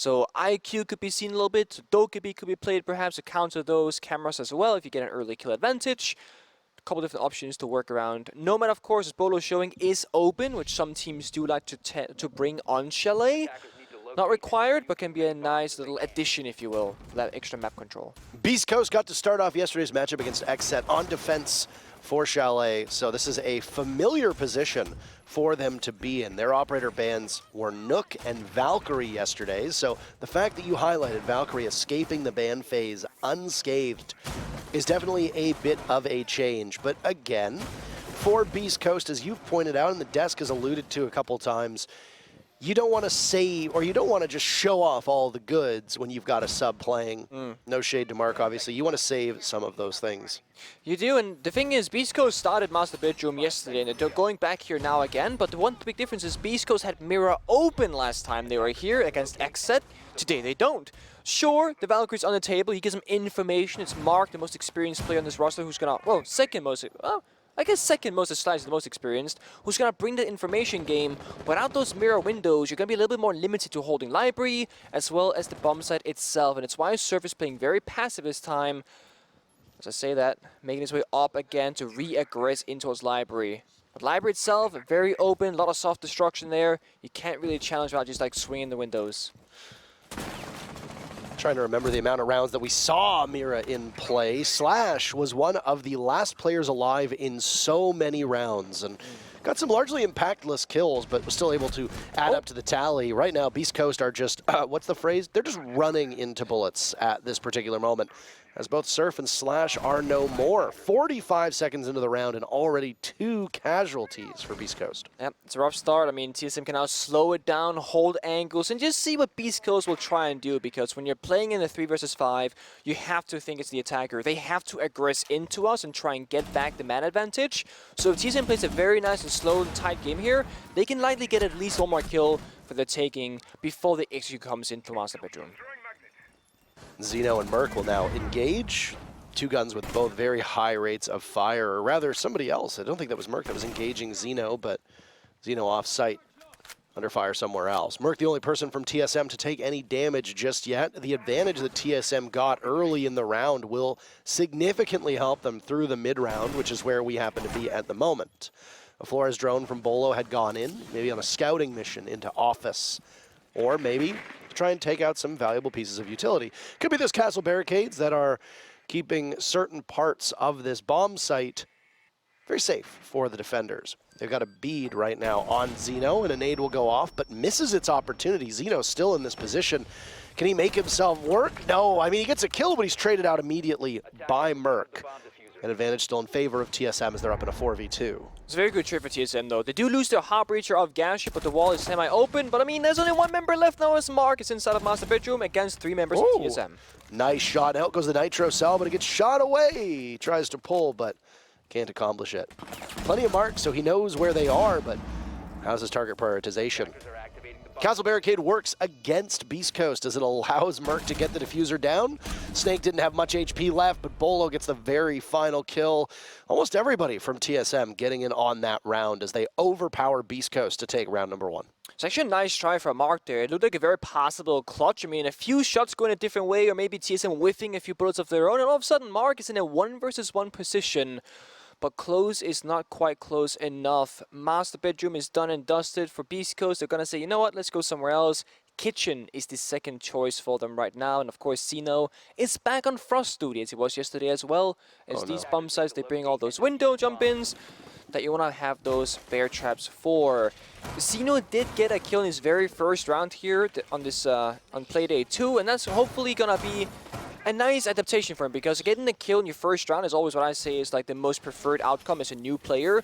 So IQ could be seen a little bit, Dokkaebi could be played perhaps to counter those cameras as well if you get an early kill advantage. A couple different options to work around. Nomad, of course, as Bolo's showing, is open, which some teams do like to bring on Chalet. Not required, but can be a nice little addition, if you will, for that extra map control. Beast Coast got to start off yesterday's matchup against XSET on defense for Chalet, so this is a familiar position for them to be in. Their operator bans were Nook and Valkyrie yesterday, so the fact that you highlighted Valkyrie escaping the ban phase unscathed is definitely a bit of a change. But again, for Beast Coast, as you've pointed out and the desk has alluded to a couple times, you don't want to save, or you don't want to just show off all the goods when you've got a sub playing. No shade to Mark, obviously. You want to save some of those things. You do, and the thing is, Beast Coast started Master Bedroom yesterday, and they're going back here now again, but the one big difference is Beast Coast had Mirror open last time they were here against XSET. Today they don't. Sure, the Valkyrie's on the table, he gives them information. It's Mark, the most experienced player on this roster, who's gonna, well, second most, I guess second most, Slice is the most experienced, who's going to bring the information game. Without those mirror windows, you're going to be a little bit more limited to holding library, as well as the bomb site itself. And it's why Surf is playing very passive this time. As I say that, making his way up again to re-aggress into his library. But library itself, very open, a lot of soft destruction there. You can't really challenge without just like swinging the windows. Trying to remember the amount of rounds that we saw Mira in play. Slash was one of the last players alive in so many rounds and got some largely impactless kills, but was still able to add up to the tally. Right now, Beast Coast are just, what's the phrase? They're just running into bullets at this particular moment, as both Surf and Slash are no more. 45 seconds into the round and already 2 casualties for Beast Coast. Yep, it's a rough start. I mean, TSM can now slow it down, hold angles, and just see what Beast Coast will try and do, because when you're playing in a 3 versus 5, you have to think it's the attacker. They have to aggress into us and try and get back the man advantage. So if TSM plays a very nice and slow and tight game here, they can likely get at least one more kill for the taking before the execute comes into Master Bedroom. Zeno and Merc will now engage. 2 guns with both very high rates of fire, or rather somebody else. I don't think that was Merc that was engaging Zeno, but Zeno off-site under fire somewhere else. Merc, the only person from TSM to take any damage just yet. The advantage that TSM got early in the round will significantly help them through the mid-round, which is where we happen to be at the moment. A Flores drone from Bolo had gone in, maybe on a scouting mission into office, or maybe to try and take out some valuable pieces of utility. Could be those castle barricades that are keeping certain parts of this bomb site very safe for the defenders. They've got a bead right now on Zeno, and a nade will go off, but misses its opportunity. Zeno's still in this position. Can he make himself work? No, I mean, he gets a kill, but he's traded out immediately by Merc. An advantage still in favor of TSM as they're up in a 4v2. It's a very good trade for TSM, though. They do lose their Heart Breacher of Gashi, but the wall is semi-open. But, I mean, there's only 1 member left now as Mark is inside of Master Bedroom against 3 members of TSM. Nice shot. Out goes the Nitro cell, but it gets shot away. He tries to pull, but can't accomplish it. Plenty of marks, so he knows where they are, but how's his target prioritization? Castle Barricade works against Beast Coast as it allows Merc to get the diffuser down. Snake didn't have much HP left, but Bolo gets the very final kill. Almost everybody from TSM getting in on that round as they overpower Beast Coast to take round number 1. It's actually a nice try for Mark there. It looked like a very possible clutch. I mean, a few shots going a different way, or maybe TSM whiffing a few bullets of their own, and all of a sudden Mark is in a 1 versus 1 position. But close is not quite close enough. Master Bedroom is done and dusted for Beast Coast. They're going to say, you know what, let's go somewhere else. Kitchen is the second choice for them right now. And of course, Zeno is back on Frost duty as he was yesterday as well. As these bomb sites, they bring all those window jump-ins that you want to have those bear traps for. Zeno did get a kill in his very first round here on this on Playday 2. And that's hopefully going to be a nice adaptation for him, because getting a kill in your first round is always what I say is like the most preferred outcome as a new player.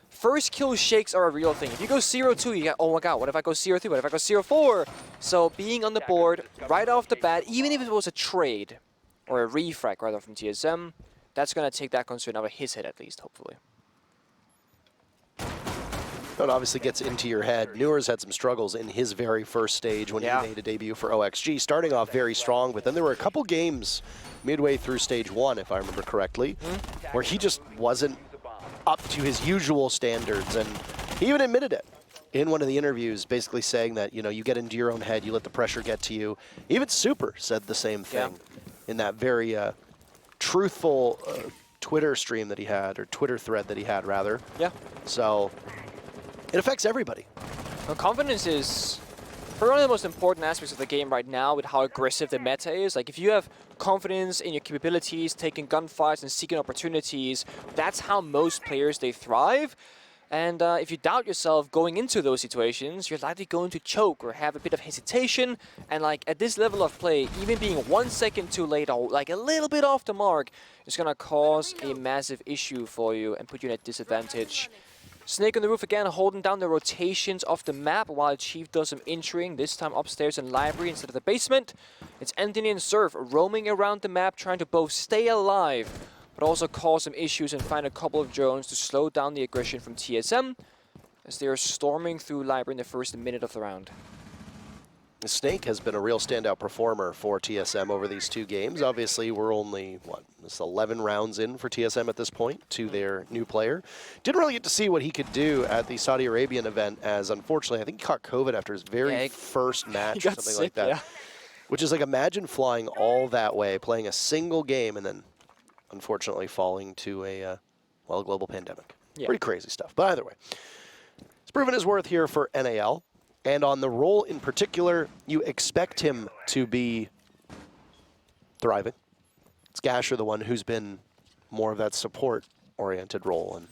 First kill shakes are a real thing. If you go 0-2, you get, oh my god, what if I go 0-3? What if I go 0-4? So being on the board right off the bat, even if it was a trade, or a refrag rather from TSM, that's going to take that concern out of his head at least, hopefully. That obviously gets into your head. Newer's had some struggles in his very first stage when he made a debut for OXG, starting off very strong, but then there were a couple games midway through stage 1, if I remember correctly, where he just wasn't up to his usual standards, and he even admitted it. in one of the interviews basically saying that, you know, you get into your own head, you let the pressure get to you. Even Super said the same thing in that very truthful Twitter stream that he had, or Twitter thread that he had, rather. Yeah. So it affects everybody. Well, confidence is probably one of the most important aspects of the game right now with how aggressive the meta is. Like, if you have confidence in your capabilities, taking gunfights and seeking opportunities, that's how most players, they thrive. And if you doubt yourself going into those situations, you're likely going to choke or have a bit of hesitation. And like at this level of play, even being 1 second too late or like a little bit off the mark is going to cause a massive issue for you and put you at a disadvantage. Snake on the roof again, holding down the rotations of the map while Chief does some entering, this time upstairs in library instead of the basement. It's Anthony and Surf roaming around the map, trying to both stay alive, but also cause some issues and find a couple of drones to slow down the aggression from TSM as they are storming through library in the first minute of the round. Snake has been a real standout performer for TSM over these 2 games. Obviously, we're only, this 11 rounds in for TSM at this point to their new player. Didn't really get to see what he could do at the Saudi Arabian event, as unfortunately, I think he caught COVID after his very first match or something sick, like that. Yeah. Which is like, imagine flying all that way, playing a single game, and then unfortunately falling to a, well, a global pandemic. Yeah. Pretty crazy stuff. But either way, it's proven his worth here for NAL. And on the role in particular, you expect him to be thriving. It's Gasher, the one who's been more of that support-oriented role. And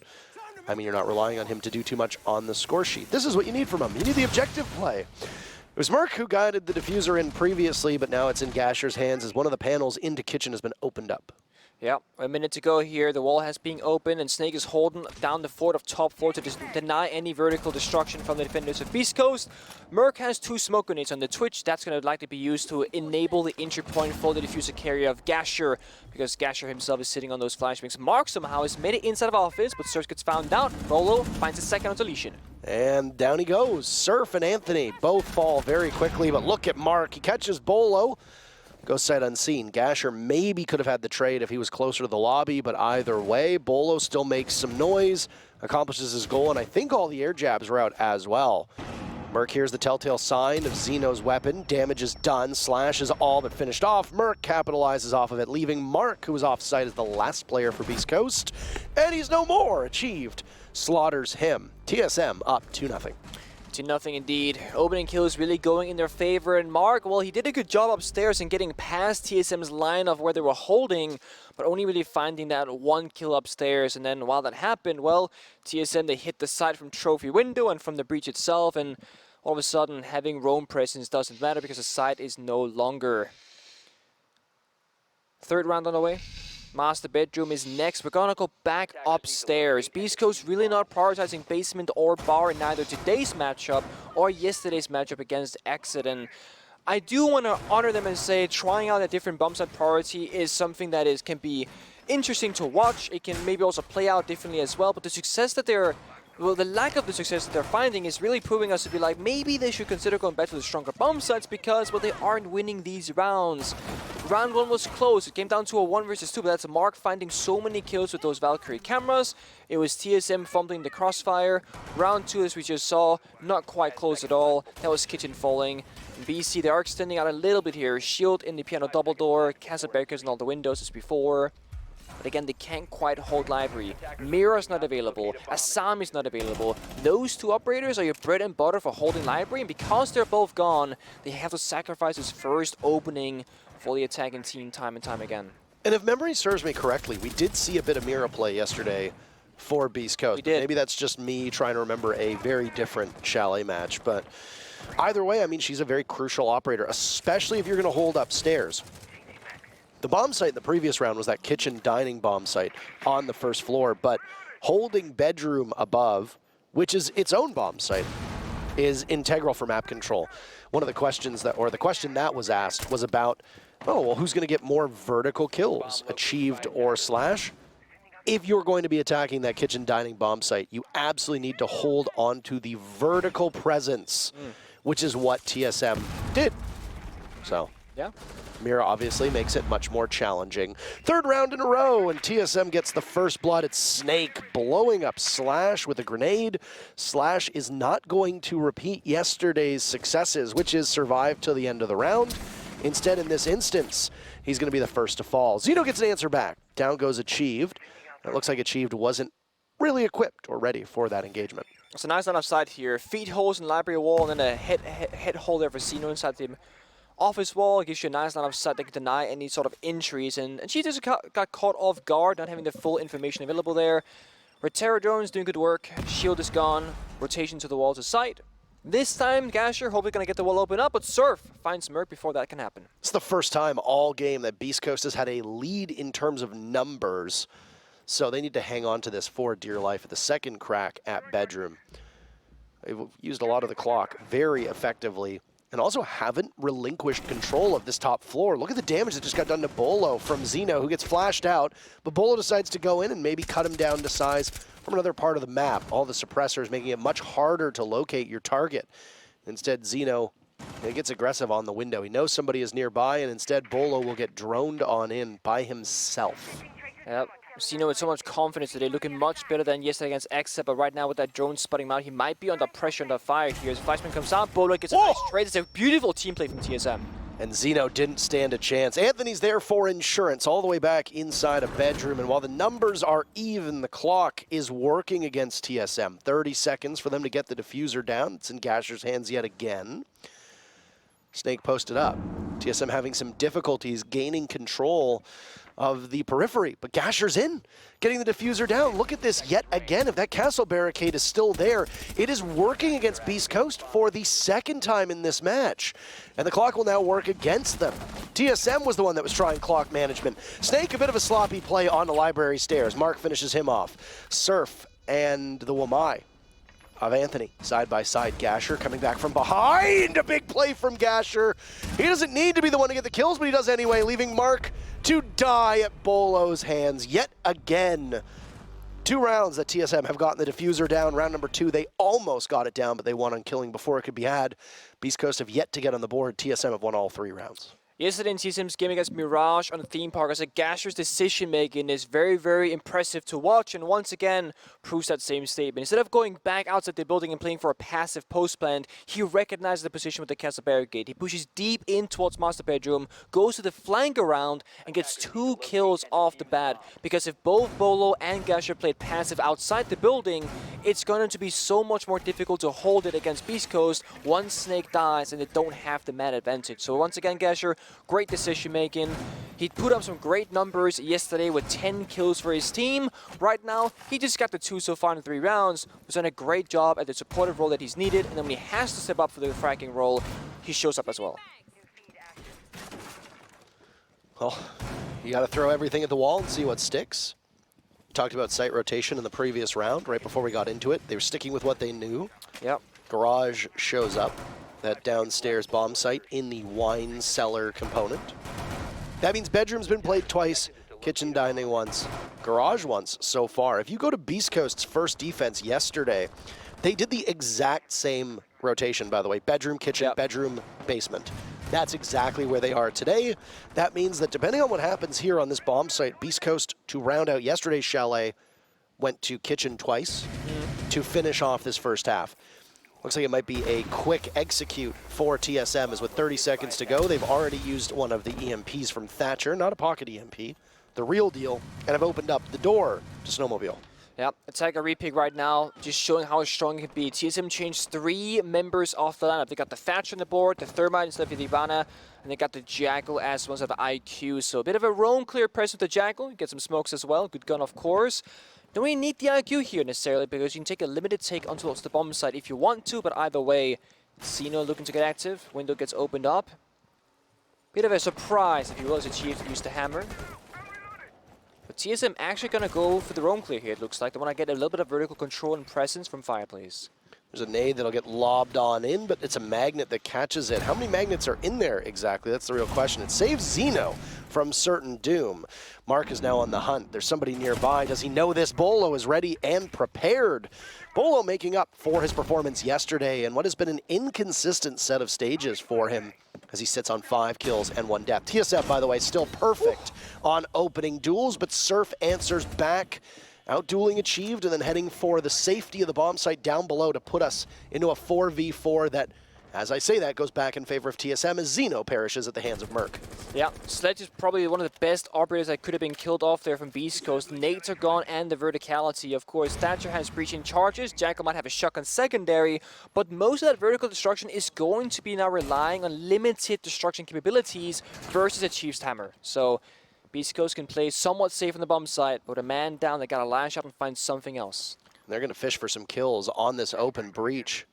I mean, you're not relying on him to do too much on the score sheet. This is what you need from him. You need the objective play. It was Merc who guided the diffuser in previously, but now it's in Gasher's hands as one of the panels into Kitchen has been opened up. Yeah, a minute to go here. The wall has been opened, and Snake is holding down the fort of top floor to deny any vertical destruction from the defenders of Beast Coast. Merc has 2 smoke grenades on the Twitch. That's going to likely be used to enable the entry point for the diffuser carrier of Gasher, because Gasher himself is sitting on those flashbangs. Mark somehow has made it inside of office, but Surf gets found out. Rolo finds his second on deletion. And down he goes. Surf and Anthony both fall very quickly, but look at Mark. He catches Bolo. Goes sight unseen. Gasher maybe could have had the trade if he was closer to the lobby, but either way, Bolo still makes some noise, accomplishes his goal, and I think all the air jabs were out as well. Merc here's the telltale sign of Xeno's weapon. Damage is done. Slash is all but finished off. Merc capitalizes off of it, leaving Mark, who was off site as the last player for Beast Coast, and he's no more. Achieved. Slaughters him. TSM up 2-0. 2-0 indeed. Opening kills really going in their favor, and Mark, well, he did a good job upstairs in getting past TSM's line of where they were holding, but only really finding that 1 kill upstairs. And then while that happened, well, TSM, they hit the side from trophy window and from the breach itself, and all of a sudden having roam presence doesn't matter because the site is no longer. 3rd round on the way. Master bedroom is next. We're gonna go back upstairs. Beast Coast really not prioritizing basement or bar in neither today's matchup or yesterday's matchup against Exit. And I do want to honor them and say trying out a different bump site priority is something that can be interesting to watch. It can maybe also play out differently as well. But the success that the lack of the success that they're finding is really proving us to be like, maybe they should consider going back to the stronger bump sites because, well, they aren't winning these rounds. Round 1 was close. It came down to a 1 versus 2, but that's Mark finding so many kills with those Valkyrie cameras. It was TSM fumbling the crossfire. Round 2, as we just saw, not quite close at all. That was Kitchen falling. And BC, they are extending out a little bit here. Shield in the piano double door, Casa Barricades in all the windows as before. But again, they can't quite hold library. Mira's not available. Assam is not available. Those 2 operators are your bread and butter for holding library, and because they're both gone, they have to sacrifice this first opening for the attacking team time and time again. And if memory serves me correctly, we did see a bit of Mira play yesterday for Beast Coast. We did. Maybe that's just me trying to remember a very different Chalet match, but either way, I mean, she's a very crucial operator, especially if you're going to hold upstairs. The bomb site in the previous round was that kitchen dining bomb site on the 1st floor, but holding bedroom above, which is its own bomb site, is integral for map control. One of the questions that, or the question that was asked was about, oh, well, who's going to get more vertical kills, achieved or slash? If you're going to be attacking that kitchen dining bomb site, you absolutely need to hold on to the vertical presence, which is what TSM did. So Yeah. Mira obviously makes it much more challenging. Third round in a row, and TSM gets the first blood. It's Snake blowing up Slash with a grenade. Slash is not going to repeat yesterday's successes, which is survive till the end of the round. Instead, in this instance, he's going to be the first to fall. Zeno gets an answer back. Down goes Achieved. It looks like Achieved wasn't really equipped or ready for that engagement. It's a nice line of sight here. Feet holes in library wall, and then a head hole there for Zeno inside the office wall. It gives you a nice line of sight that can deny any sort of entries. And she just got caught off guard, not having the full information available there. Terror drone's doing good work. Shield is gone. Rotation to the wall to sight. This time, Gasher hopefully going to get the wall open up, but Surf finds Merc before that can happen. It's the first time all game that Beast Coast has had a lead in terms of numbers. So they need to hang on to this for dear life at the second crack at Bedroom. They've used a lot of the clock very effectively and also haven't relinquished control of this top floor. Look at the damage that just got done to Bolo from Zeno, who gets flashed out, but Bolo decides to go in and maybe cut him down to size from another part of the map. All the suppressors making it much harder to locate your target. Instead, Zeno gets aggressive on the window. He knows somebody is nearby, and instead Bolo will get droned on in by himself. Yep. Zeno with so much confidence today, looking much better than yesterday against Except, but right now with that drone spotting him out, he might be under pressure, under fire here. As Flashman comes out, Bolo gets a nice trade. It's a beautiful team play from TSM. And Zeno didn't stand a chance. Anthony's there for insurance all the way back inside a Bedroom. And while the numbers are even, the clock is working against TSM. 30 seconds for them to get the diffuser down. It's in Gasher's hands yet again. Snake posted up. TSM having some difficulties gaining control of the periphery, but Gasher's in, getting the diffuser down. Look at this yet again. If that castle barricade is still there, it is working against Beast Coast for the second time in this match. And the clock will now work against them. TSM was the one that was trying clock management. Snake, a bit of a sloppy play on the library stairs. Mark finishes him off. Surf and the Wamai of Anthony, side by side. Gasher coming back from behind. A big play from Gasher. He doesn't need to be the one to get the kills, but he does anyway, leaving Mark to die at Bolo's hands yet again. 2 rounds that TSM have gotten the diffuser down. Round number 2, they almost got it down, but they won on killing before it could be had. Beast Coast have yet to get on the board. TSM have won all 3 rounds. Yesterday in TSM's game against Mirage on the theme park, as a Gasher's decision-making is very, very impressive to watch, and once again proves that same statement. Instead of going back outside the building and playing for a passive post plant, he recognizes the position with the castle barricade. He pushes deep in towards Master Bedroom, goes to the flank around, and gets 2 kills off the bat. Because if both Bolo and Gasher played passive outside the building, it's going to be so much more difficult to hold it against Beast Coast once Snake dies and they don't have the man advantage. So once again, Gasher, great decision making. He put up some great numbers yesterday with 10 kills for his team. Right now, he just got the 2 so far in 3 rounds. He's done a great job at the supportive role that he's needed, and then when he has to step up for the fracking role, he shows up as well. Well, you got to throw everything at the wall and see what sticks. Talked about site rotation in the previous round, right before we got into it. They were sticking with what they knew. Yep. Garage shows up, that downstairs bomb site in the wine cellar component. That means Bedroom's been played twice, kitchen dining once, garage once so far. If you go to Beast Coast's first defense yesterday, they did the exact same rotation, by the way. Bedroom, kitchen, yep. Bedroom, basement. That's exactly where they are today. That means that depending on what happens here on this bomb site, Beast Coast, to round out yesterday's chalet, went to kitchen twice to finish off this first half. Looks like it might be a quick execute for TSM, as with 30 seconds to go, they've already used one of the EMPs from Thatcher, not a pocket EMP, the real deal, and have opened up the door to Snowmobile. Yep, attack a repick right now, just showing how strong it can be. TSM changed 3 members off the lineup. They got the Thatcher on the board, the Thermite instead of the Ivana, and they got the Jackal as well as the IQ. So a bit of a roam clear press with the Jackal, get some smokes as well, good gun of course. Don't really need the IQ here necessarily, because you can take a limited take onto the bomb site if you want to, but either way, Zeno looking to get active, window gets opened up. Bit of a surprise, if you will, as Achieved to use the hammer. But TSM actually going to go for the roam clear here, it looks like. They want to get a little bit of vertical control and presence from Fireplace. There's a nade that'll get lobbed on in, but it's a magnet that catches it. How many magnets are in there exactly? That's the real question. It saves Zeno from certain doom. Mark is now on the hunt. There's somebody nearby. Does he know this? Bolo is ready and prepared. Bolo making up for his performance yesterday and what has been an inconsistent set of stages for him. as he sits on 5 kills and 1 death. TSM, by the way, still perfect on opening duels, but Surf answers back. Out-dueling achieved, and then heading for the safety of the bomb site down below to put us into a 4v4 that, as I say that, goes back in favor of TSM as Xeno perishes at the hands of Merc. Yeah, Sledge is probably one of the best operators that could have been killed off there from Beast Coast. Nades are gone and the verticality, of course. Thatcher has breaching charges. Jackal might have a shotgun secondary, but most of that vertical destruction is going to be now relying on limited destruction capabilities versus a Chief's Hammer. So Beast Coast can play somewhat safe on the bomb site, but a man down, they got to lash out and find something else. They're going to fish for some kills on this open breach.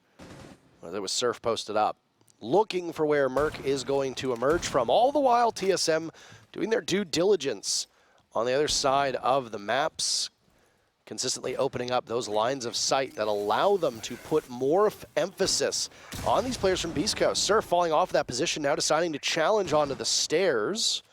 Well, there was Surf posted up, looking for where Merc is going to emerge from. All the while, TSM doing their due diligence on the other side of the maps, consistently opening up those lines of sight that allow them to put more emphasis on these players from Beast Coast. Surf falling off that position, now deciding to challenge onto the stairs.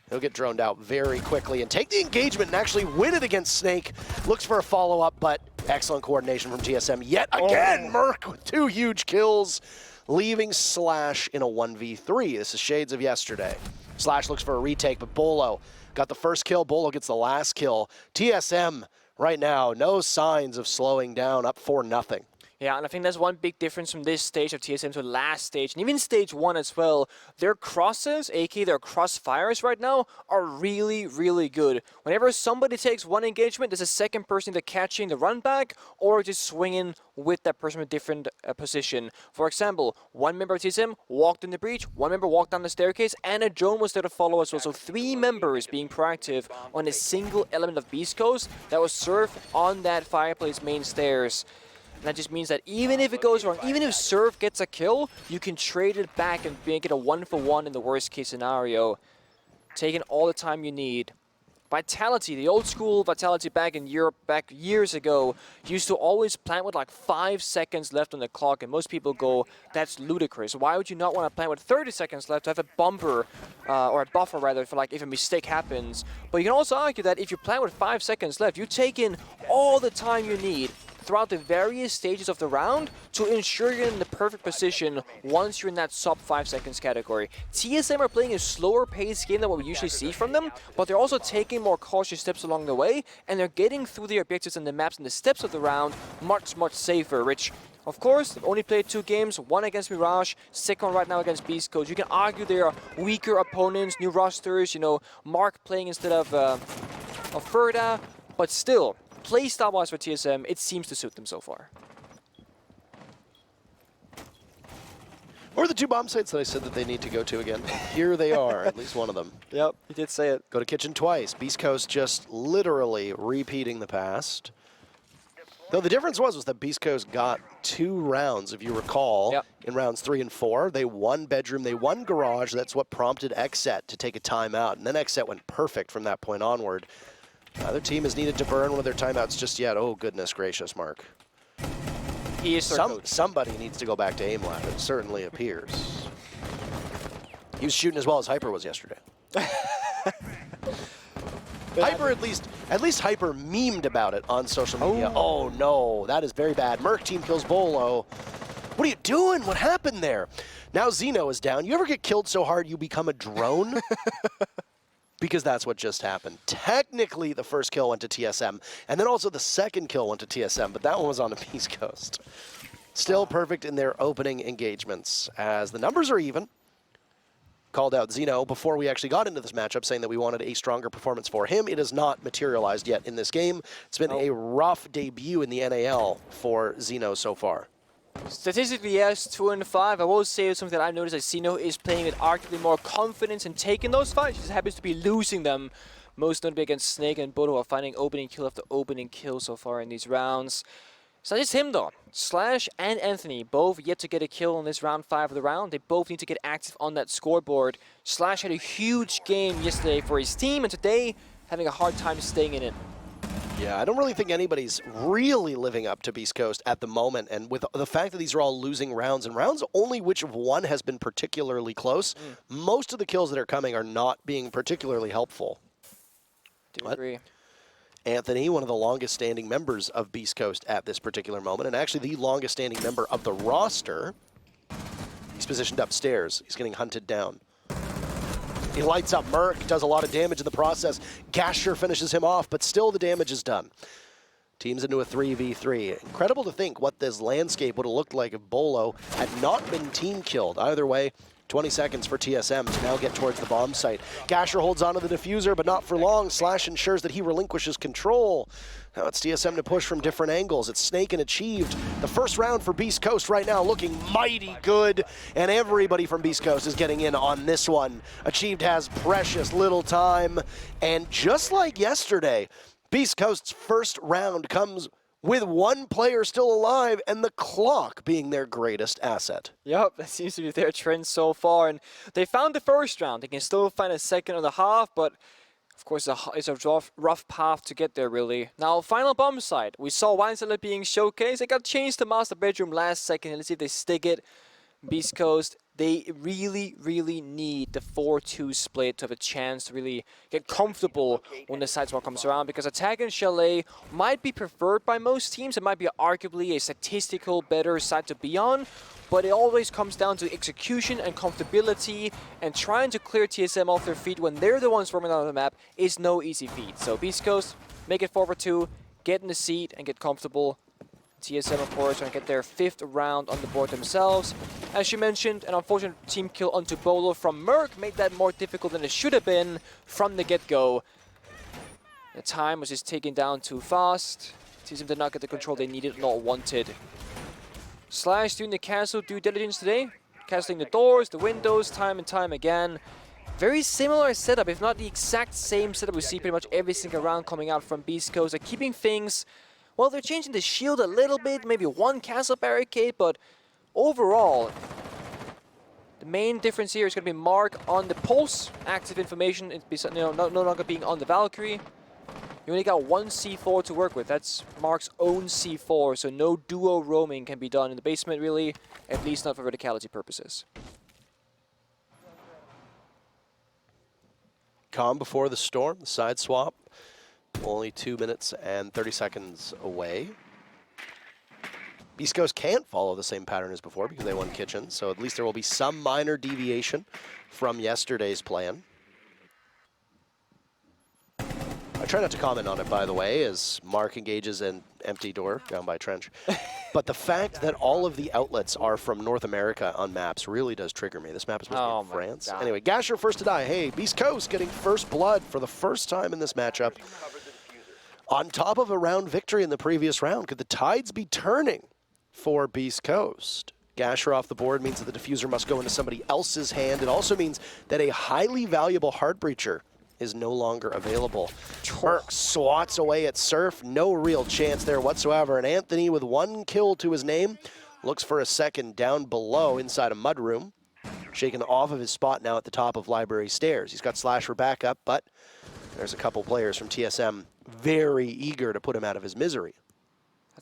He'll get droned out very quickly and take the engagement and actually win it against Snake. Looks for a follow-up, but excellent coordination from TSM. Yet again, Merc with 2 huge kills, leaving Slash in a 1v3. This is shades of yesterday. Slash looks for a retake, but Bolo got the first kill. Bolo gets the last kill. TSM right now, no signs of slowing down, up 4-0. Yeah, and I think that's one big difference from this stage of TSM to the last stage, and even stage 1 as well. Their crosses, aka their crossfires right now, are really, really good. Whenever somebody takes one engagement, there's a second person either catching the run back or just swinging with that person with a different position. For example, one member of TSM walked in the breach, one member walked down the staircase, and a drone was there to follow as well. So 3 members being proactive on a single element of Beast Coast that was Surf on that fireplace main stairs. And that just means that even if it goes wrong, even if Surf gets a kill, you can trade it back and make it a 1-for-1 in the worst case scenario. Taking all the time you need. Vitality, the old school Vitality back in Europe, back years ago, used to always plant with like 5 seconds left on the clock, and most people go, that's ludicrous. Why would you not want to plant with 30 seconds left to have a bumper, or a buffer rather, for like if a mistake happens? But you can also argue that if you plant with 5 seconds left, you take in all the time you need throughout the various stages of the round to ensure you're in the perfect position once you're in that sub 5 seconds category. TSM are playing a slower paced game than what we usually see from them, but they're also taking more cautious steps along the way, and they're getting through the objectives and the maps and the steps of the round much, much safer, which, of course, they've only played 2 games, one against Mirage, second right now against Beast Coast. You can argue they are weaker opponents, new rosters, you know, Mark playing instead of Ferda, but still, playstyle-wise for TSM, it seems to suit them so far. Or the 2 bomb sites that I said that they need to go to again. Here they are, at least one of them. Yep, you did say it. Go to kitchen twice. Beast Coast just literally repeating the past. Though the difference was that Beast Coast got 2 rounds, if you recall, in rounds 3 and 4. They won bedroom, they won garage. That's what prompted XSET to take a timeout. And then XSET went perfect from that point onward. Neither team has needed to burn one of their timeouts just yet. Oh, goodness gracious, Mark. He is somebody needs to go back to aim lab, it certainly appears. He was shooting as well as Hyper was yesterday. Hyper at least Hyper memed about it on social media. Oh no, that is very bad. Merc team kills Bolo. What are you doing? What happened there? Now Xeno is down. You ever get killed so hard you become a drone? Because that's what just happened. Technically, the first kill went to TSM, and then also the second kill went to TSM, but that one was on the Beast Coast. Still perfect in their opening engagements, as the numbers are even. Called out Xeno before we actually got into this matchup, saying that we wanted a stronger performance for him. It has not materialized yet in this game. It's been a rough debut in the NAL for Xeno so far. Statistically, yes, 2-5. I will say something that I've noticed that Xeno is playing with arguably more confidence in taking those fights. He just happens to be losing them, most notably against Snake and Bodo, are finding opening kill after opening kill so far in these rounds. It's not just him though. Slash and Anthony both yet to get a kill in this round 5 of the round. They both need to get active on that scoreboard. Slash had a huge game yesterday for his team, and today having a hard time staying in it. Yeah, I don't really think anybody's really living up to Beast Coast at the moment, and with the fact that these are all losing rounds, and rounds only which of one has been particularly close, most of the kills that are coming are not being particularly helpful. Do agree. Anthony, one of the longest standing members of Beast Coast at this particular moment, and actually the longest standing member of the roster, He's positioned upstairs. He's getting hunted down. He lights up Merc, does a lot of damage in the process. Gasher finishes him off, but still the damage is done. Teams into a 3v3. Incredible to think what this landscape would have looked like if Bolo had not been team killed. Either way, 20 seconds for TSM to now get towards the bomb site. Gasher holds onto the diffuser, but not for long. Slash ensures that he relinquishes control. Now it's TSM to push from different angles. It's Snake and Achieved. The first round for Beast Coast right now looking mighty good, and everybody from Beast Coast is getting in on this one. Achieved has precious little time, and just like yesterday, Beast Coast's first round comes with one player still alive and the clock being their greatest asset. Yep, that seems to be their trend so far. And they found the first round. They can still find a second and a half, but of course it's a rough path to get there, really. Now, final bomb site. We saw Wineseller being showcased. They got changed to master bedroom last second. Let's see if they stick it. Beast Coast, they really, really need the 4-2 split to have a chance to really get comfortable when the sideswap comes around, because Attack and Chalet might be preferred by most teams. It might be arguably a statistical better side to be on, but it always comes down to execution and comfortability, and trying to clear TSM off their feet when they're the ones roaming out of the map is no easy feat. So Beast Coast, make it forward 2, get in the seat and get comfortable. TSM, of course, going to get their 5th round on the board themselves. As you mentioned, an unfortunate team kill onto Bolo from Merc made that more difficult than it should have been from the get-go. The time was just taken down too fast. TSM did not get the control they needed nor wanted. Slash doing the castle due diligence today. Castling the doors, the windows, time and time again. Very similar setup, if not the exact same setup we see pretty much every single round coming out from Beast Coast. They're keeping things... Well, they're changing the shield a little bit, maybe one castle barricade, but overall, the main difference here is going to be Mark on the pulse, active information, no longer being on the Valkyrie. You only got one C4 to work with. That's Mark's own C4, so no duo roaming can be done in the basement, really, at least not for verticality purposes. Calm before the storm, the side swap. Only 2 minutes and 30 seconds away. Beast Coast can't follow the same pattern as before because they won Kitchen, so at least there will be some minor deviation from yesterday's plan. I try not to comment on it, by the way, as Mark engages an empty door down by Trench. But the fact that all of the outlets are from North America on maps really does trigger me. This map is supposed to be in France. God. Anyway, Gasher first to die. Hey, Beast Coast getting first blood for the first time in this matchup. On top of a round victory in the previous round, could the tides be turning for Beast Coast? Gasher off the board means that the diffuser must go into somebody else's hand. It also means that a highly valuable Heart Breacher is no longer available. Merc swats away at Surf. No real chance there whatsoever. And Anthony, with 1 kill to his name, looks for a second down below inside a mudroom. Shaken off of his spot now at the top of Library Stairs. He's got Slash for backup, but there's a couple players from TSM very eager to put him out of his misery.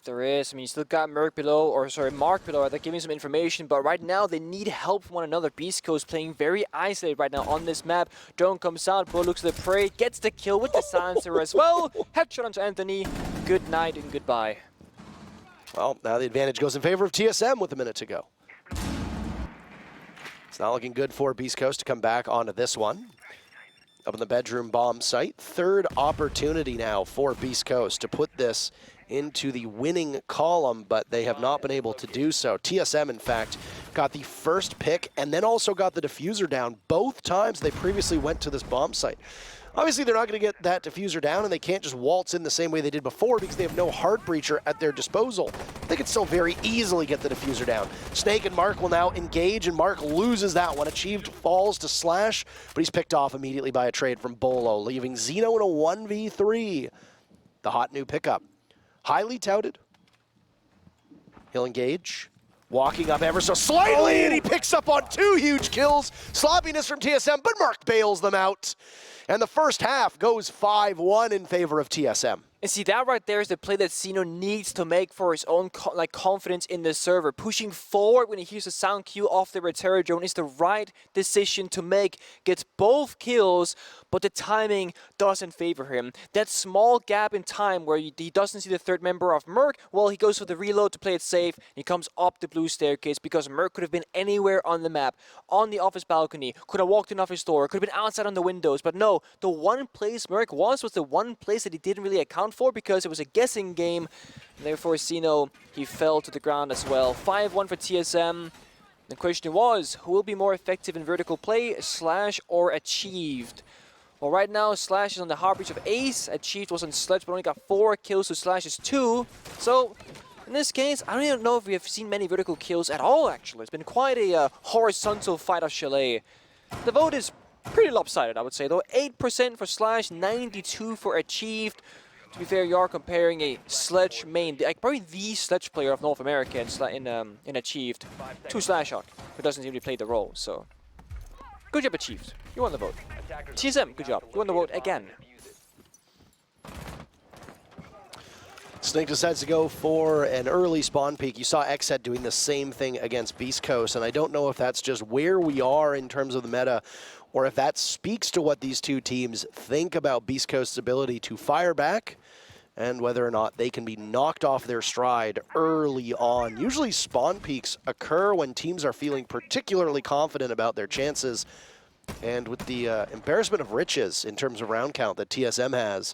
There is. I mean, you still got Mark below, they're giving some information, but right now they need help from one another. Beast Coast playing very isolated right now on this map. Drone comes out, Bo looks at the prey, gets the kill with the silencer as well. Headshot onto Anthony. Good night and goodbye. Well, now the advantage goes in favor of TSM with a minute to go. It's not looking good for Beast Coast to come back onto this one. Up in the bedroom bomb site. 3rd opportunity now for Beast Coast to put this into the winning column, but they have not been able to do so. TSM, in fact, got the first pick and then also got the diffuser down both times they previously went to this bomb site. Obviously, they're not going to get that diffuser down, and they can't just waltz in the same way they did before because they have no Heart Breacher at their disposal. They could still very easily get the diffuser down. Snake and Mark will now engage, and Mark loses that one. Achieved falls to Slash, but he's picked off immediately by a trade from Bolo, leaving Zeno in a 1v3. The hot new pickup. Highly touted. He'll engage. Walking up ever so slightly, and he picks up on 2 huge kills. Sloppiness from TSM, but Mark bails them out. And the first half goes 5-1 in favor of TSM. And see, that right there is the play that Zeno needs to make for his own confidence in the server. Pushing forward when he hears the sound cue off the Reterra drone is the right decision to make. Gets both kills, but the timing doesn't favor him. That small gap in time where he doesn't see the third member of Merc, well, he goes for the reload to play it safe. He comes up the blue staircase because Merc could have been anywhere on the map. On the office balcony, could have walked in off his door, could have been outside on the windows, but no, the one place Merc was the one place that he didn't really account for because it was a guessing game. And therefore, Zeno, he fell to the ground as well. 5-1 for TSM. The question was, who will be more effective in vertical play, Slash or Achieved? Well, right now, Slash is on the Heartbreach of Ace. Achieved was on Sledge, but only got 4 kills, so Slash is 2. So, in this case, I don't even know if we have seen many vertical kills at all, actually. It's been quite a horizontal fight of Chalet. The vote is pretty lopsided, I would say, though. 8% for Slash, 92% for Achieved. To be fair, you are comparing a Sledge main, like probably the Sledge player of North America in Achieved, to Slashhawk, who doesn't really play the role, so. Good job, Achieved. You won the vote. TSM, good job. You won the vote again. Snake decides to go for an early spawn peek. You saw Xset doing the same thing against BEASTCOAST, and I don't know if that's just where we are in terms of the meta, or if that speaks to what these two teams think about BEASTCOAST's ability to fire back, and whether or not they can be knocked off their stride early on. Usually spawn peaks occur when teams are feeling particularly confident about their chances, and with the embarrassment of riches in terms of round count that TSM has,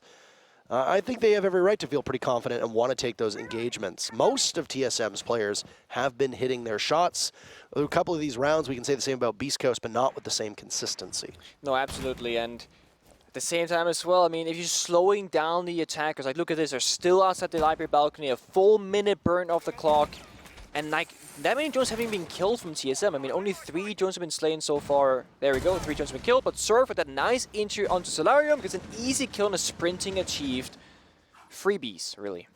I think they have every right to feel pretty confident and want to take those engagements. Most of TSM's players have been hitting their shots. A couple of these rounds, we can say the same about BEASTCOAST, but not with the same consistency. No, absolutely, and at the same time as well, I mean, if you're slowing down the attackers, like look at this, they're still outside the library balcony, a full minute burn off the clock, and like, that many drones haven't been killed from TSM. I mean, only 3 drones have been slain so far. There we go, 3 drones have been killed, but Surf with that nice entry onto Solarium gets an easy kill and a sprinting Achieved. Freebies, really.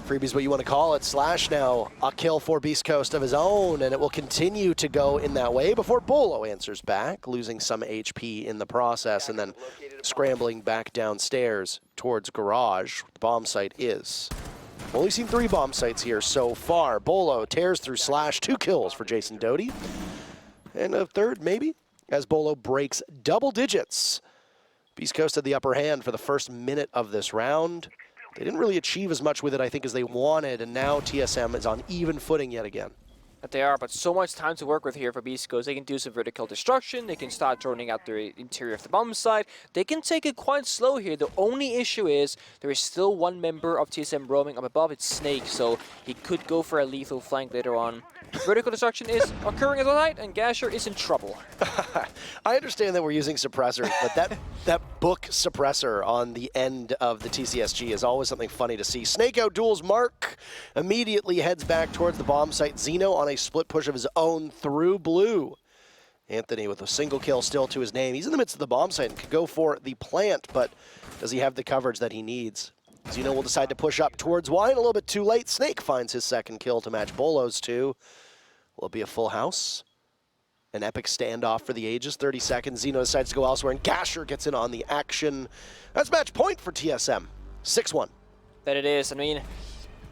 Freebies, what you want to call it. Slash now, a kill for BEASTCOAST of his own, and it will continue to go in that way before Bolo answers back, losing some HP in the process, and then scrambling back downstairs towards Garage. The bomb site is. Only seen 3 bomb sites here so far. Bolo tears through Slash, 2 kills for Jason Doty. And a third, maybe, as Bolo breaks double digits. BEASTCOAST had the upper hand for the first minute of this round. They didn't really achieve as much with it, I think, as they wanted, and now TSM is on even footing yet again. That they are, but so much time to work with here for BEASTCOAST. They can do some vertical destruction, they can start droning out the interior of the bomb site. They can take it quite slow here. The only issue is there is still one member of TSM roaming up above. It's Snake, so he could go for a lethal flank later on. Vertical destruction is occurring as a light, and Gasher is in trouble. I understand that we're using suppressors, but that book suppressor on the end of the TCSG is always something funny to see. Snake out duels Mark, immediately heads back towards the bomb site. Zeno on a split push of his own through blue. Anthony with a single kill still to his name. He's in the midst of the bomb site and could go for the plant, but does he have the coverage that he needs? Zeno will decide to push up towards wine. A little bit too late. Snake finds his second kill to match Bolo's 2. Will it be a full house? An epic standoff for the ages. 30 seconds. Zeno decides to go elsewhere, and Gasher gets in on the action. That's match point for TSM. 6-1. That it is. I mean,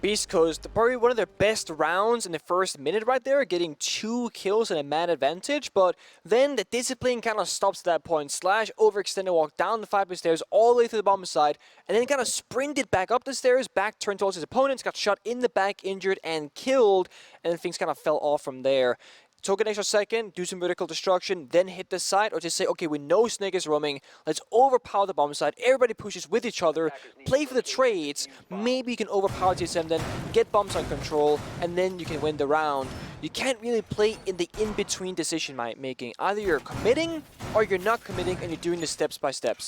BEASTCOAST, probably one of their best rounds in the first minute right there, getting 2 kills and a man advantage, but then the discipline kind of stops at that point. Slash overextended walk down the 5 stairs all the way to the bomb side, and then kind of sprinted back up the stairs, back turned towards his opponents, got shot in the back, injured, and killed, and then things kind of fell off from there. Took an extra second, do some vertical destruction, then hit the site, or just say, okay, we know Snake is roaming, let's overpower the bomb site, everybody pushes with each other, play for the trades, maybe you can overpower TSM, then get bomb site control, and then you can win the round. You can't really play in the in-between decision making. Either you're committing, or you're not committing, and you're doing the step-by-step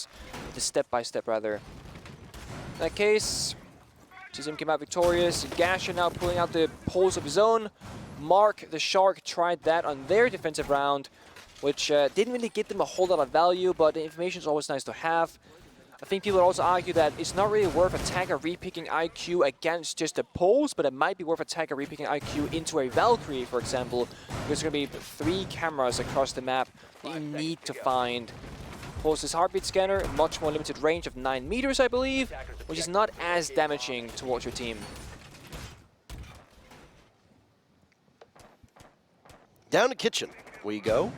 rather. In that case, TSM came out victorious, Gasher now pulling out the poles of his own. Mark the Shark tried that on their defensive round, which didn't really get them a whole lot of value, but the information is always nice to have. I think people would also argue that it's not really worth attacker repicking IQ against just a poles, but it might be worth attacker repicking IQ into a Valkyrie, for example. There's going to be 3 cameras across the map that you need to find. Pulse's heartbeat scanner, much more limited range of 9 meters, I believe, which is not as damaging towards your team. Down to kitchen we go.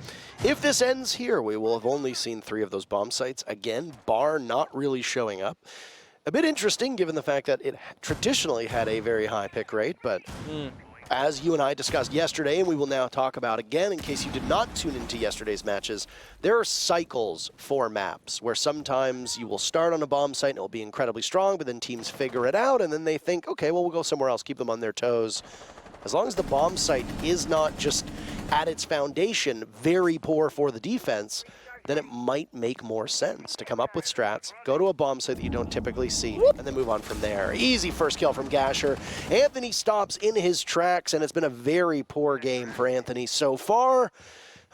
If this ends here, we will have only seen 3 of those bomb sites. Again, bar not really showing up. A bit interesting given the fact that it traditionally had a very high pick rate, but as you and I discussed yesterday, and we will now talk about again in case you did not tune into yesterday's matches, there are cycles for maps where sometimes you will start on a bomb site and it will be incredibly strong, but then teams figure it out and then they think, okay, well, we'll go somewhere else, keep them on their toes. As long as the bomb site is not just at its foundation very poor for the defense, then it might make more sense to come up with strats, go to a bomb site that you don't typically see, and then move on from there. Easy first kill from Gasher. Anthony stops in his tracks, and it's been a very poor game for Anthony so far.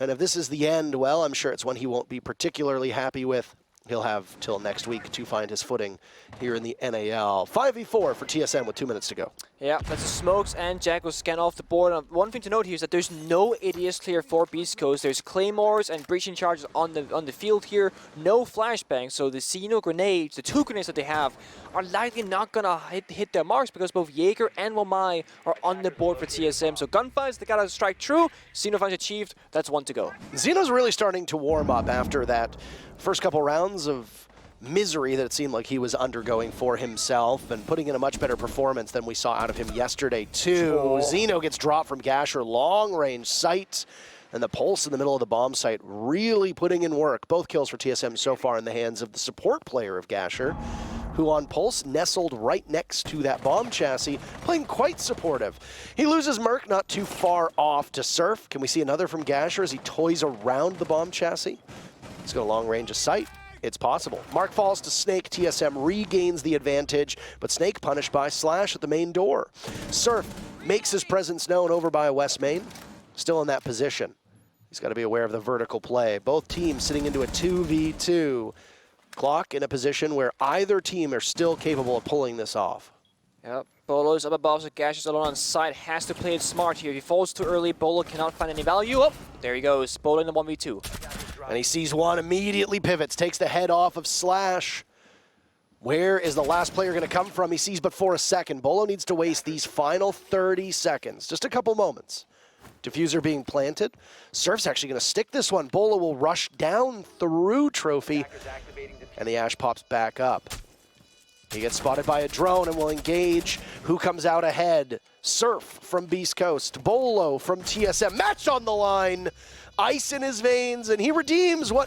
And if this is the end, well, I'm sure it's one he won't be particularly happy with. He'll have till next week to find his footing here in the NAL. 5v4 for TSM with 2 minutes to go. Yeah, that's the smokes and Jack will scan off the board. One thing to note here is that there's no ADS clear for Beast Coast. There's claymores and breaching charges on the field here. No flashbangs, so the Xeno grenades, the 2 grenades that they have, are likely not gonna hit their marks because both Jaeger and Womai are on the board for TSM. So gunfights, they gotta strike true. Xeno finds achieved. That's 1 to go. Xeno's really starting to warm up after that first couple rounds of misery that it seemed like he was undergoing for himself and putting in a much better performance than we saw out of him yesterday too. Xeno gets dropped from Gasher, long range sight, and the Pulse in the middle of the bomb site really putting in work. Both kills for TSM so far in the hands of the support player of Gasher, who on Pulse nestled right next to that bomb chassis, playing quite supportive. He loses Merc not too far off to Surf. Can we see another from Gasher as he toys around the bomb chassis? He's got a long range of sight. It's possible. Mark falls to Snake. TSM regains the advantage, but Snake punished by Slash at the main door. Surf makes his presence known over by West Main. Still in that position. He's got to be aware of the vertical play. Both teams sitting into a 2v2. Clock in a position where either team are still capable of pulling this off. Yep. Bolo's up above, so Gash is alone on side. Has to play it smart here. If he falls too early, Bolo cannot find any value. Oh, there he goes. Bolo in the 1v2. And he sees one, immediately pivots, takes the head off of Slash. Where is the last player going to come from? He sees but for a second. Bolo needs to waste these final 30 seconds, just a couple moments. Diffuser being planted. Surf's actually going to stick this one. Bolo will rush down through Trophy, and the Ash pops back up. He gets spotted by a drone and will engage. Who comes out ahead? Surf from Beast Coast. Bolo from TSM. Match on the line. Ice in his veins, and he redeems what